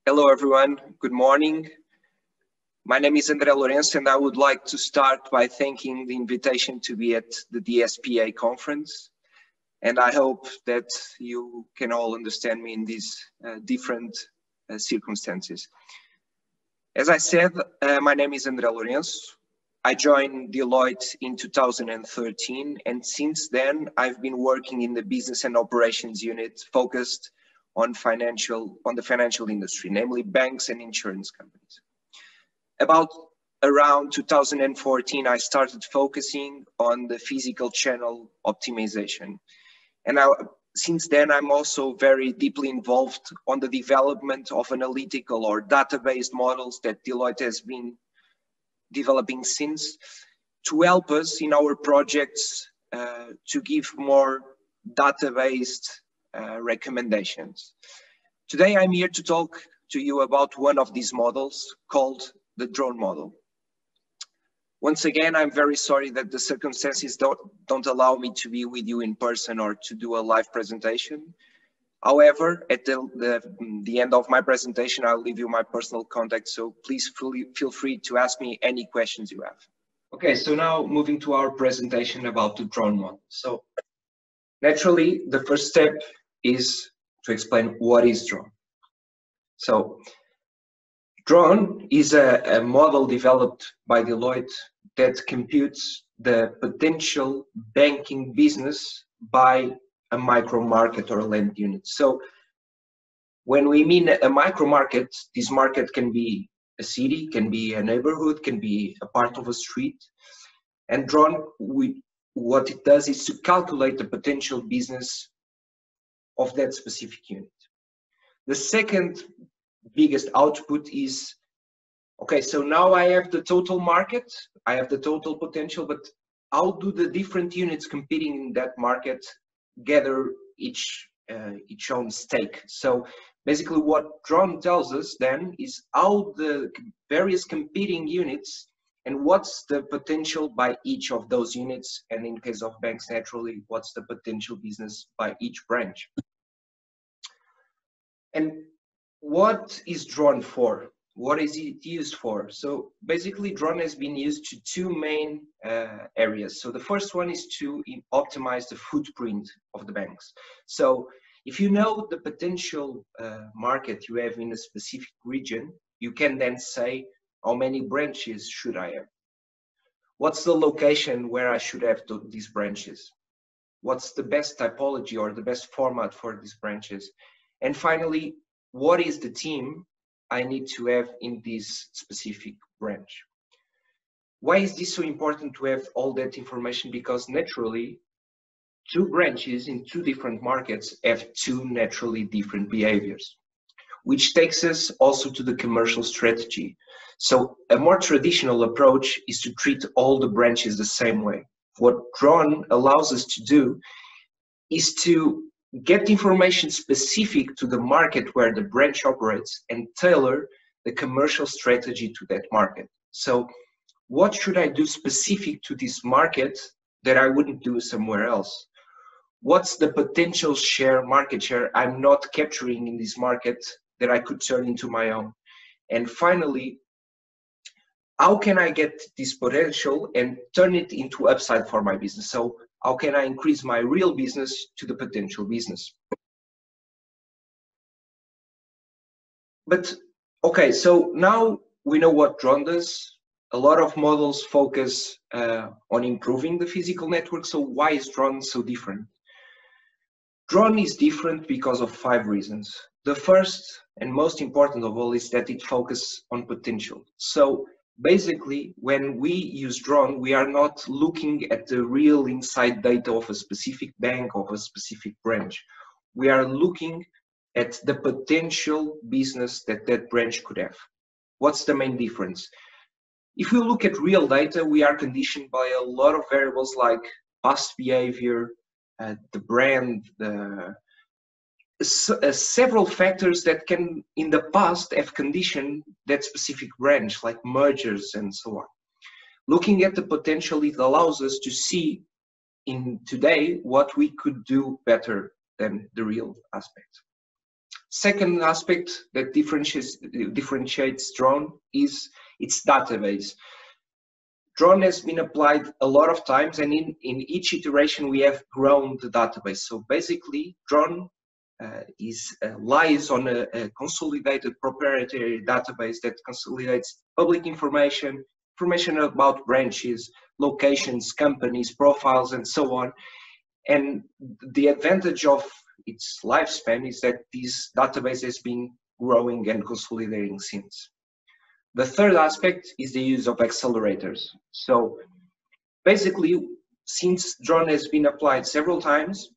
Hello, everyone. Good morning. My name is André Lourenço, and I would like to start by thanking the invitation to be at the DSPA conference. And I hope that you can all understand me in these different circumstances. As I said, my name is André Lourenço. I joined Deloitte in 2013, and since then, I've been working in the business and operations unit focused on the financial industry, namely banks and insurance companies. Around 2014, I started focusing on the physical channel optimization. And since then, I'm also very deeply involved on the development of analytical or database models that Deloitte has been developing since to help us in our projects to give more data-based recommendations. Today, I'm here to talk to you about one of these models called the drone model. Once again, I'm very sorry that the circumstances don't allow me to be with you in person or to do a live presentation. However, at the end of my presentation, I'll leave you my personal contact, so please feel free to ask me any questions you have. Okay, so now moving to our presentation about the drone model. So naturally, the first step is to explain what is drone. So drone is a model developed by Deloitte that computes the potential banking business by a micro market or a land unit. So when we mean a micro market, this market can be a city, can be a neighborhood, can be a part of a street. And drone, what it does is to calculate the potential business of that specific unit. The second biggest output is, okay, so now I have the total market, I have the total potential, but how do the different units competing in that market gather each own stake? So basically what drone tells us then is how the various competing units and what's the potential by each of those units, and in case of banks, naturally, what's the potential business by each branch. And what is drone for? What is it used for? So basically, drone has been used to two main areas. So the first one is to optimize the footprint of the banks. So if you know the potential market you have in a specific region, you can then say, how many branches should I have? What's the location where I should have these branches? What's the best typology or the best format for these branches? And finally, what is the team I need to have in this specific branch? Why is this so important to have all that information? Because naturally, two branches in two different markets have two naturally different behaviors, which takes us also to the commercial strategy. So a more traditional approach is to treat all the branches the same way. What drone allows us to do is to get information specific to the market where the branch operates and tailor the commercial strategy to that market. So what should I do specific to this market that I wouldn't do somewhere else? What's the potential market share I'm not capturing in this market that I could turn into my own? And finally, how can I get this potential and turn it into upside for my business? So how can I increase my real business to the potential business? But okay, so now we know what drone does. A lot of models focus on improving the physical network. So why is drone so different? Drone is different because of 5 reasons. The first and most important of all is that it focuses on potential. So basically, when we use drone, we are not looking at the real inside data of a specific bank, of a specific branch. We are looking at the potential business that that branch could have. What's the main difference? If we look at real data, we are conditioned by a lot of variables like past behavior, the brand, several factors that can, in the past, have conditioned that specific branch, like mergers and so on. Looking at the potential, it allows us to see in today what we could do better than the real aspect. Second aspect that differentiates drone is its database. Drone has been applied a lot of times, and in each iteration we have grown the database. So basically, drone lies on a consolidated proprietary database that consolidates public information about branches, locations, companies, profiles, and so on. And the advantage of its lifespan is that this database has been growing and consolidating since. The third aspect is the use of accelerators. So basically, since drone has been applied several times,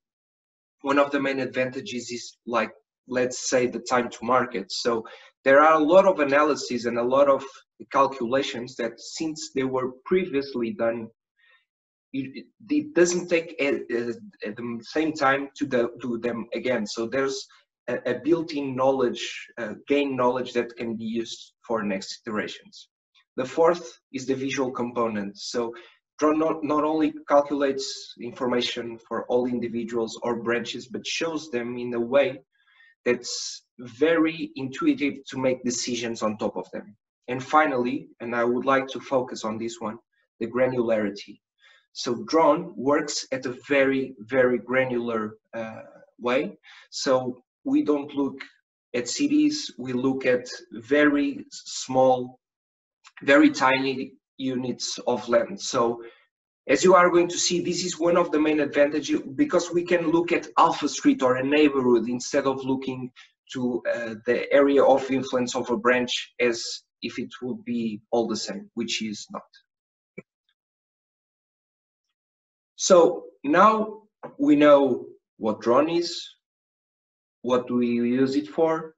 one of the main advantages is, like, let's say, the time to market. So there are a lot of analyses and a lot of calculations that, since they were previously done, it doesn't take at the same time to do them again. So there's a built-in knowledge, gain knowledge that can be used for next iterations. The fourth is the visual component. So drone not only calculates information for all individuals or branches, but shows them in a way that's very intuitive to make decisions on top of them. And finally, and I would like to focus on this one, the granularity. So drone works at a very, very granular way. So we don't look at cities, we look at very small, very tiny units of land. So as you are going to see, this is one of the main advantages, because we can look at Alpha Street or a neighborhood instead of looking to the area of influence of a branch as if it would be all the same, which is not. So now we know what drone is, what do we use it for,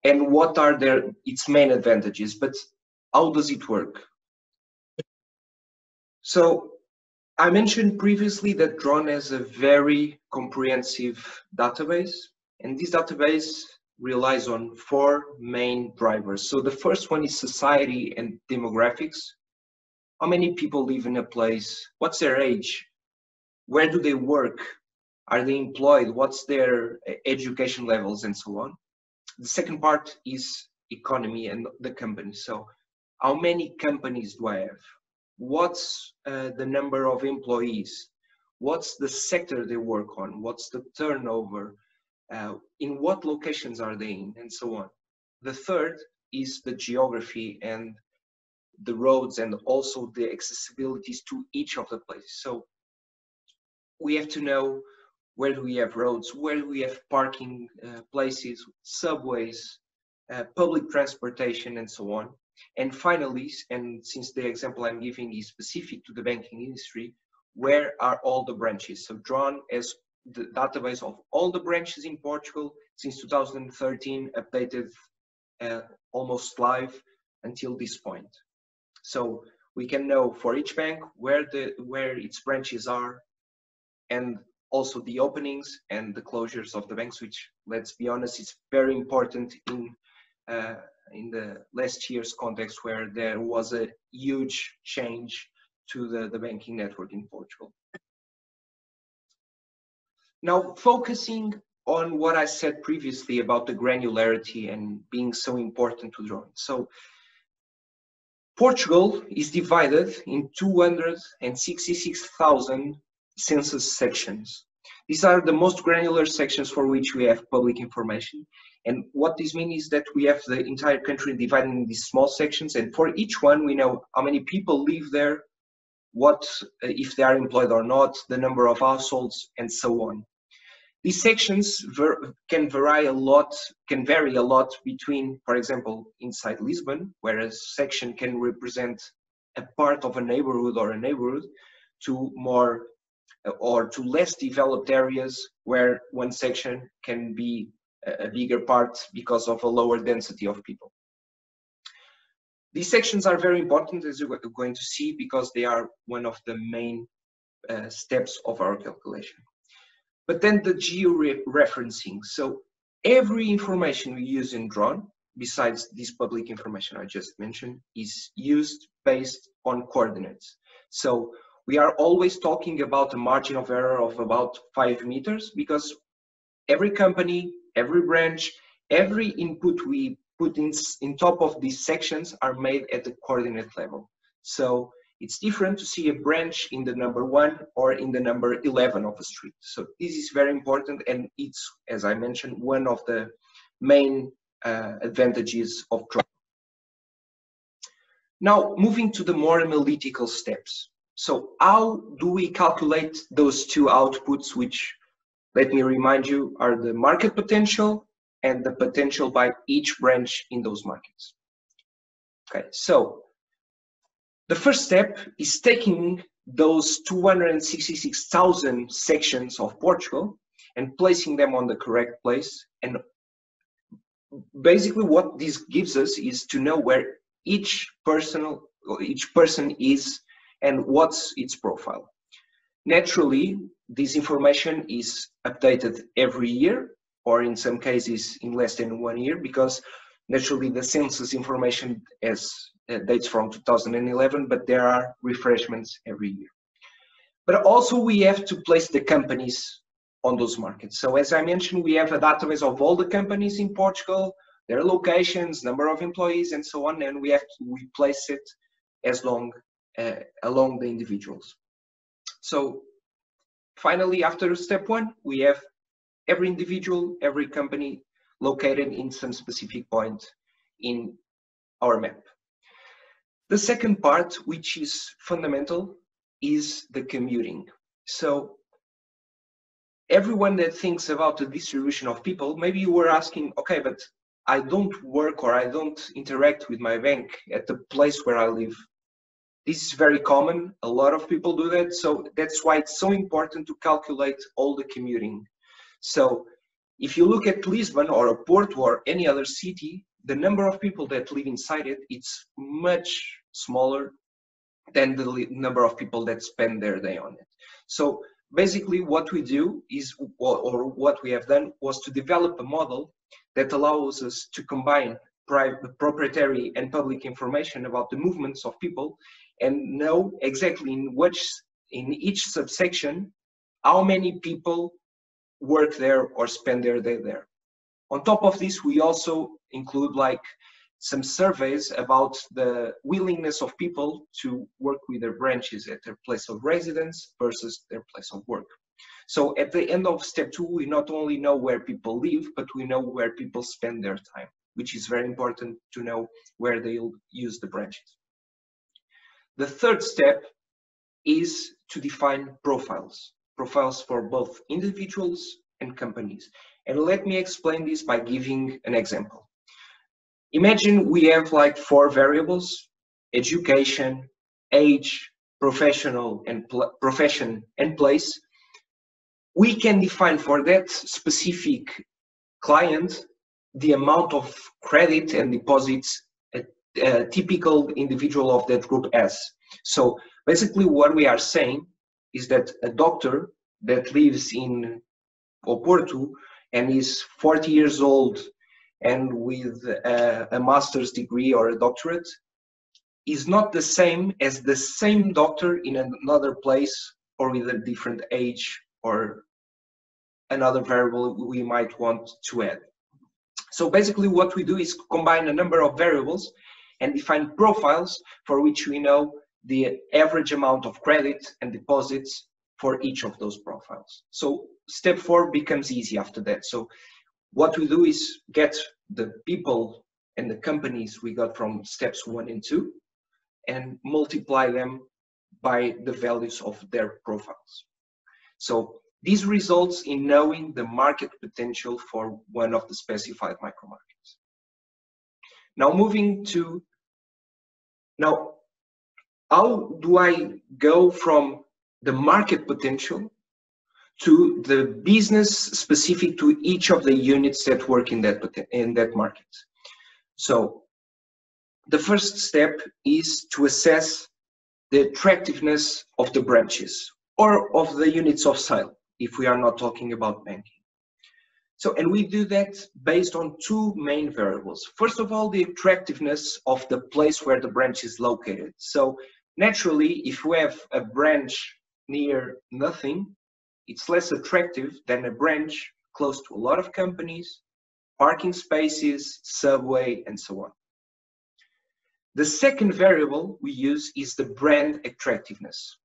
and what are its main advantages, but how does it work? So I mentioned previously that drone has a very comprehensive database, and this database relies on four main drivers. So the first one is society and demographics. How many people live in a place? What's their age? Where do they work? Are they employed? What's their education levels, and so on? The second part is economy and the company. So how many companies do I have? What's the number of employees? What's the sector they work on? What's the turnover? In what locations are they in, and so on? The third is the geography and the roads, and also the accessibilities to each of the places. So we have to know, where do we have roads, where do we have parking places, subways, public transportation, and so on. And finally, and since the example I'm giving is specific to the banking industry, where are all the branches? So drone has the database of all the branches in Portugal since 2013, updated almost live until this point. So we can know for each bank where its branches are, and also the openings and the closures of the banks, which, let's be honest, is very important in the last year's context, where there was a huge change to the banking network in Portugal. Now, focusing on what I said previously about the granularity and being so important to drone. So Portugal is divided in 266,000 census sections. These are the most granular sections for which we have public information. And what this means is that we have the entire country divided in these small sections, and for each one we know how many people live there, what if they are employed or not, the number of households, and so on. These sections can vary a lot between, for example, inside Lisbon, where a section can represent a part of a neighborhood to more or to less developed areas, where one section can be a bigger part because of a lower density of people. These sections are very important, as you're going to see, because they are one of the main steps of our calculation. But then the geo-referencing. So every information we use in drone, besides this public information I just mentioned, is used based on coordinates. So we are always talking about a margin of error of about 5 meters, because every company, every branch every input we put in top of these sections are made at the coordinate level. So it's different to see a branch in the number 1 or in the number 11 of a street. So this is very important, and it's, as I mentioned, one of the main advantages of drawing. Now, moving to the more analytical steps. So how do we calculate those two outputs, which, let me remind you, are the market potential and the potential by each branch in those markets? Okay, so the first step is taking those 266,000 sections of Portugal and placing them on the correct place. And basically what this gives us is to know where each person is and what's its profile. Naturally, this information is updated every year, or in some cases in less than 1 year, because naturally the census information dates from 2011, but there are refreshments every year. But also we have to place the companies on those markets. So as I mentioned, we have a database of all the companies in Portugal, their locations, number of employees, and so on, and we have to replace it along the individuals. So finally, after step 1, we have every individual, every company located in some specific point in our map. The second part, which is fundamental, is the commuting. So everyone that thinks about the distribution of people, maybe you were asking, okay, but I don't work or I don't interact with my bank at the place where I live. This is very common. A lot of people do that. So that's why it's so important to calculate all the commuting. So if you look at Lisbon or Porto or any other city, the number of people that live inside it, it's much smaller than the number of people that spend their day on it. So basically what we do is, or what we have done, was to develop a model that allows us to combine private, proprietary and public information about the movements of people and know exactly in each subsection how many people work there or spend their day there. On top of this, we also include like some surveys about the willingness of people to work with their branches at their place of residence versus their place of work. So at the end of step 2, we not only know where people live, but we know where people spend their time, which is very important to know where they'll use the branches. The third step is to define profiles for both individuals and companies. And let me explain this by giving an example. Imagine we have like 4 variables: education, age, profession, and place. We can define for that specific client the amount of credit and deposits a typical individual of that group has. So basically what we are saying is that a doctor that lives in Oporto and is 40 years old and with a master's degree or a doctorate is not the same as the same doctor in another place or with a different age or another variable we might want to add. So basically what we do is combine a number of variables and define profiles for which we know the average amount of credit and deposits for each of those profiles. So step 4 becomes easy after that. So what we do is get the people and the companies we got from steps 1 and 2 and multiply them by the values of their profiles. So this results in knowing the market potential for one of the specified micromarkets. Now moving to, how do I go from the market potential to the business specific to each of the units that work in that market? So the first step is to assess the attractiveness of the branches or of the units of sale, if we are not talking about banking. So, and we do that based on 2 main variables. First of all, the attractiveness of the place where the branch is located. So naturally, if we have a branch near nothing, it's less attractive than a branch close to a lot of companies parking spaces, subway, and so on. The second variable we use is the brand attractiveness.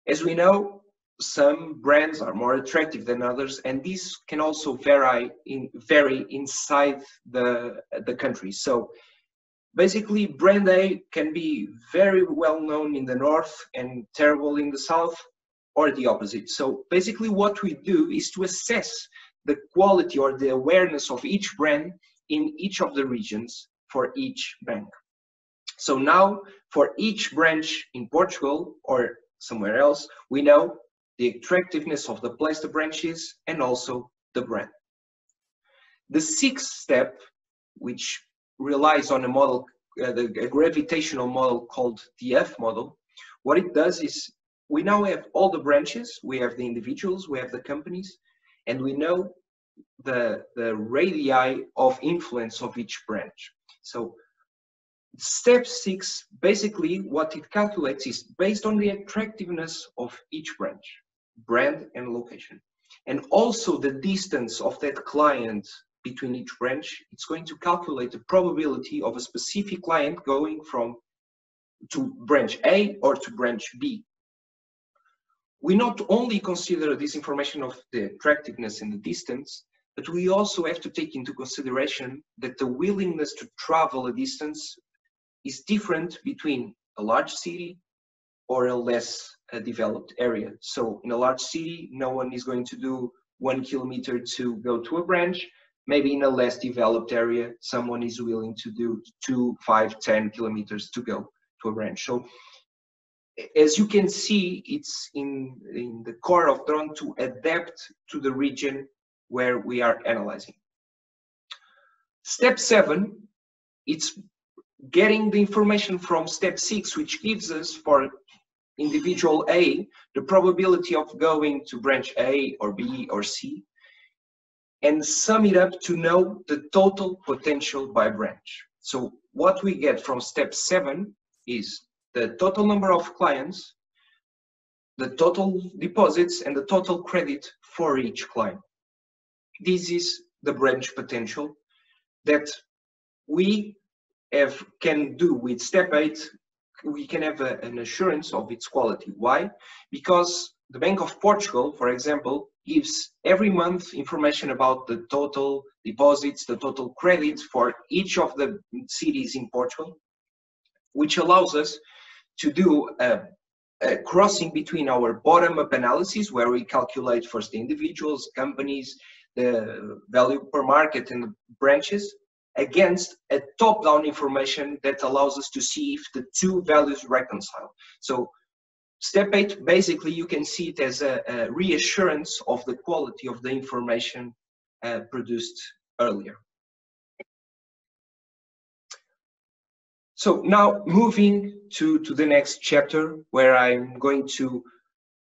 As we know, some brands are more attractive than others, and these can also vary inside the country. So basically, brand A can be very well known in the north and terrible in the south, or the opposite. So basically what we do is to assess the quality or the awareness of each brand in each of the regions for each bank. So now for each branch in Portugal or somewhere else, we know the attractiveness of the place the branch is and also the brand. The sixth step, which relies on a model, a gravitational model called the F model, what it does is we now have all the branches, we have the individuals, we have the companies, and we know the radii of influence of each branch. So step 6, basically what it calculates is based on the attractiveness of each branch, brand and location, and also the distance of that client between each branch. It's going to calculate the probability of a specific client going to branch A or to branch B. We not only consider this information of the attractiveness and the distance, but we also have to take into consideration that the willingness to travel a distance is different between a large city or a less developed area. So in a large city, no one is going to do 1 kilometer to go to a branch. Maybe in a less developed area, someone is willing to do 2, 5, 10 kilometers to go to a branch. So as you can see, it's in the core of Drone to adapt to the region where we are analyzing. Step 7, it's getting the information from step 6, which gives us for individual A the probability of going to branch A or B or C, and sum it up to know the total potential by branch. So what we get from step 7 is the total number of clients, the total deposits, and the total credit for each client. This is the branch potential that we can do with step 8. We can have an assurance of its quality. Why? Because the Bank of Portugal, for example, gives every month information about the total deposits, the total credit for each of the cities in Portugal, which allows us to do a crossing between our bottom-up analysis, where we calculate first the individuals, companies, the value per market and the branches, against a top-down information that allows us to see if the two values reconcile. So step 8, basically you can see it as a reassurance of the quality of the information produced earlier. So now moving to the next chapter, where I'm going to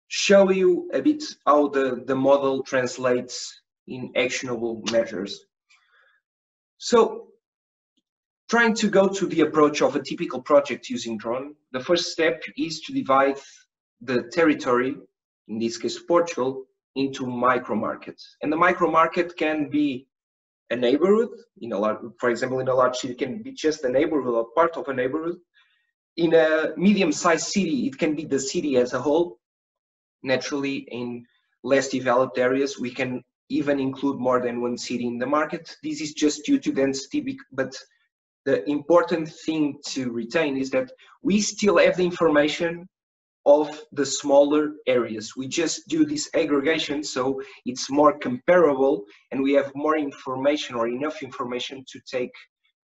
show you a bit how the model translates in actionable measures. So trying to go to the approach of a typical project using drone, the first step is to divide the territory, in this case Portugal, into micro markets. And the micro market can be a neighborhood, for example, in a large city, it can be just a neighborhood or part of a neighborhood. In a medium-sized city, it can be the city as a whole. Naturally, in less developed areas, we can even include more than one city in the market. This is just due to density, but the important thing to retain is that we still have the information of the smaller areas. We just do this aggregation so it's more comparable and we have more information or enough information to take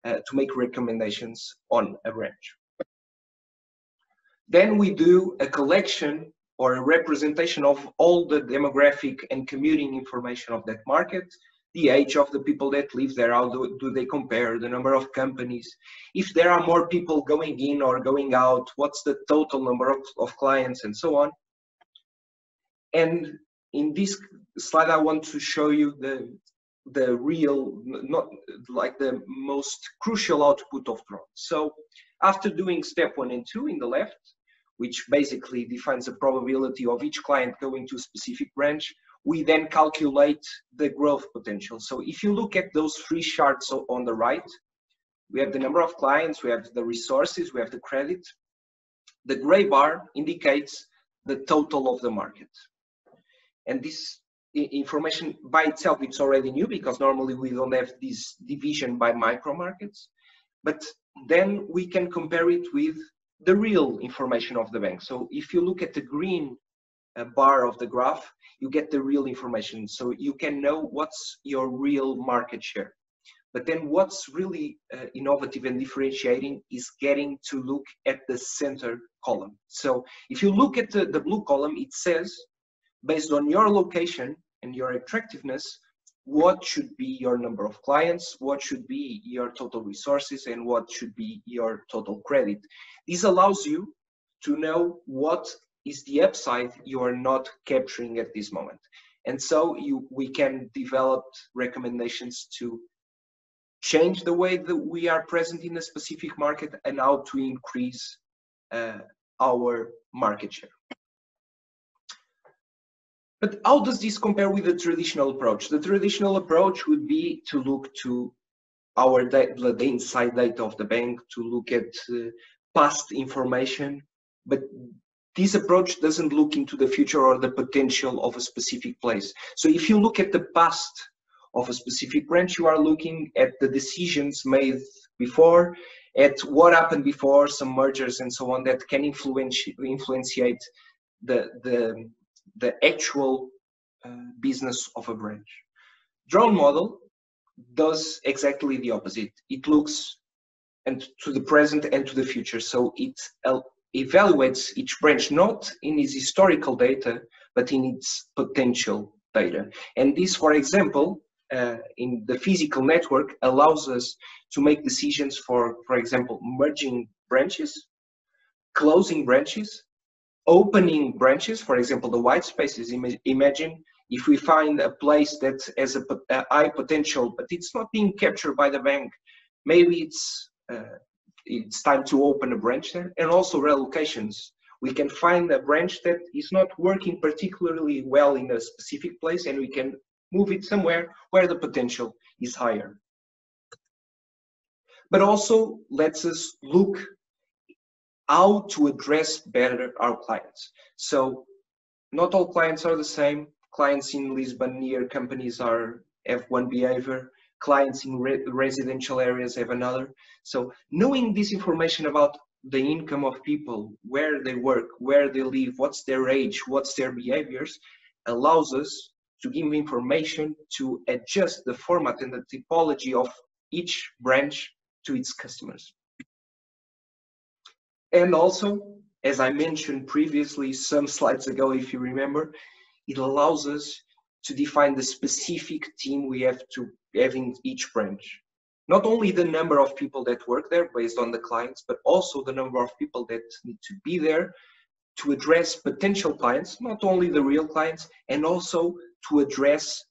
to make recommendations on a branch. Then we do a collection or a representation of all the demographic and commuting information of that market, the age of the people that live there, how do they compare, the number of companies, if there are more people going in or going out, what's the total number of clients, and so on. And in this slide, I want to show you the real, not like the most crucial output of drone. So after doing step 1 and 2 in the left, which basically defines the probability of each client going to a specific branch, we then calculate the growth potential. So if you look at those three charts on the right, we have the number of clients, we have the resources, we have the credit. The gray bar indicates the total of the market. And this information by itself, it's already new because normally we don't have this division by micro markets. But then we can compare it with the real information of the bank. So if you look at the green bar of the graph, you get the real information. So you can know what's your real market share. But then what's really innovative and differentiating is getting to look at the center column. So if you look at the blue column, it says, based on your location and your attractiveness, what should be your number of clients, what should be your total resources, and what should be your total credit. This allows you to know what is the upside you are not capturing at this moment. And so we can develop recommendations to change the way that we are present in a specific market and how to increase our market share. But how does this compare with the traditional approach? The traditional approach would be to look to the inside data of the bank, to look at past information, but this approach doesn't look into the future or the potential of a specific place. So if you look at the past of a specific branch, you are looking at the decisions made before, at what happened before, some mergers and so on that can influentiate the actual business of a branch. Drone model does exactly the opposite. It looks to the present and to the future. So it evaluates each branch not in its historical data, but in its potential data. And this, for example, in the physical network allows us to make decisions for example, merging branches, closing branches, opening branches, for example, the white spaces. Imagine if we find a place that has a high potential, but it's not being captured by the bank, maybe it's time to open a branch there. And also relocations. We can find a branch that is not working particularly well in a specific place, and we can move it somewhere where the potential is higher. But also lets us look how to address better our clients. So not all clients are the same. Clients in Lisbon near companies have one behavior. Clients in residential areas have another. So knowing this information about the income of people, where they work, where they live, what's their age, what's their behaviors, allows us to give information to adjust the format and the typology of each branch to its customers. And also, as I mentioned previously, some slides ago, if you remember, it allows us to define the specific team we have to have in each branch. Not only the number of people that work there based on the clients, but also the number of people that need to be there to address potential clients, not only the real clients, and also to address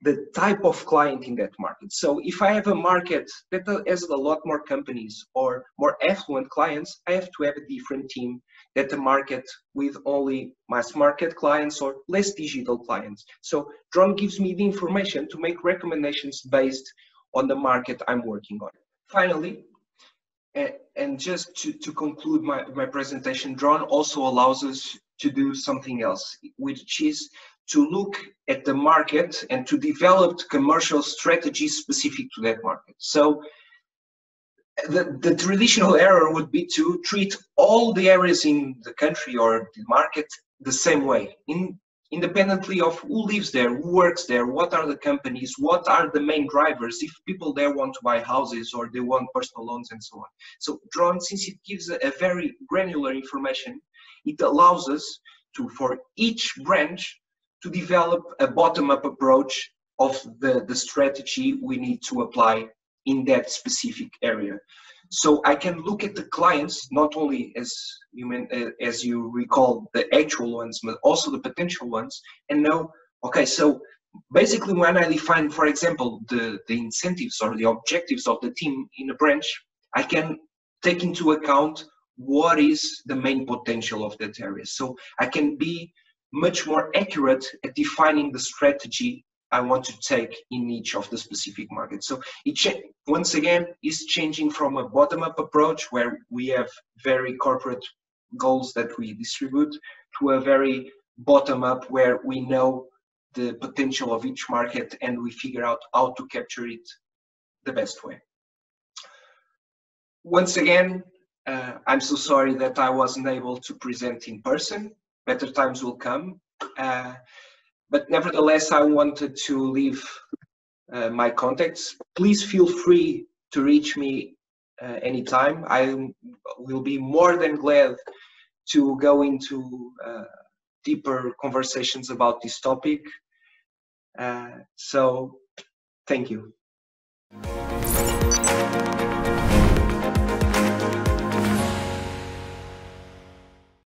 the type of client in that market. So if I have a market that has a lot more companies or more affluent clients, I have to have a different team than the market with only mass market clients or less digital clients. So Drone gives me the information to make recommendations based on the market I'm working on. Finally, and just to conclude my presentation, Drone also allows us to do something else, which is to look at the market and to develop commercial strategies specific to that market. So the traditional error would be to treat all the areas in the country or the market the same way, independently of who lives there, who works there, what are the companies, what are the main drivers, if people there want to buy houses or they want personal loans and so on. So Drone, since it gives a very granular information, it allows us to, for each branch, to develop a bottom-up approach of the strategy we need to apply in that specific area. So I can look at the clients, not only as you recall the actual ones, but also the potential ones, and know, okay, so basically when I define, for example, the incentives or the objectives of the team in a branch, I can take into account what is the main potential of that area. So I can be much more accurate at defining the strategy I want to take in each of the specific markets. So once again, is changing from a bottom-up approach where we have very corporate goals that we distribute to a very bottom-up where we know the potential of each market and we figure out how to capture it the best way. Once again, I'm so sorry that I wasn't able to present in person. Better times will come. But nevertheless, I wanted to leave my contacts. Please feel free to reach me anytime. I will be more than glad to go into deeper conversations about this topic. So, thank you.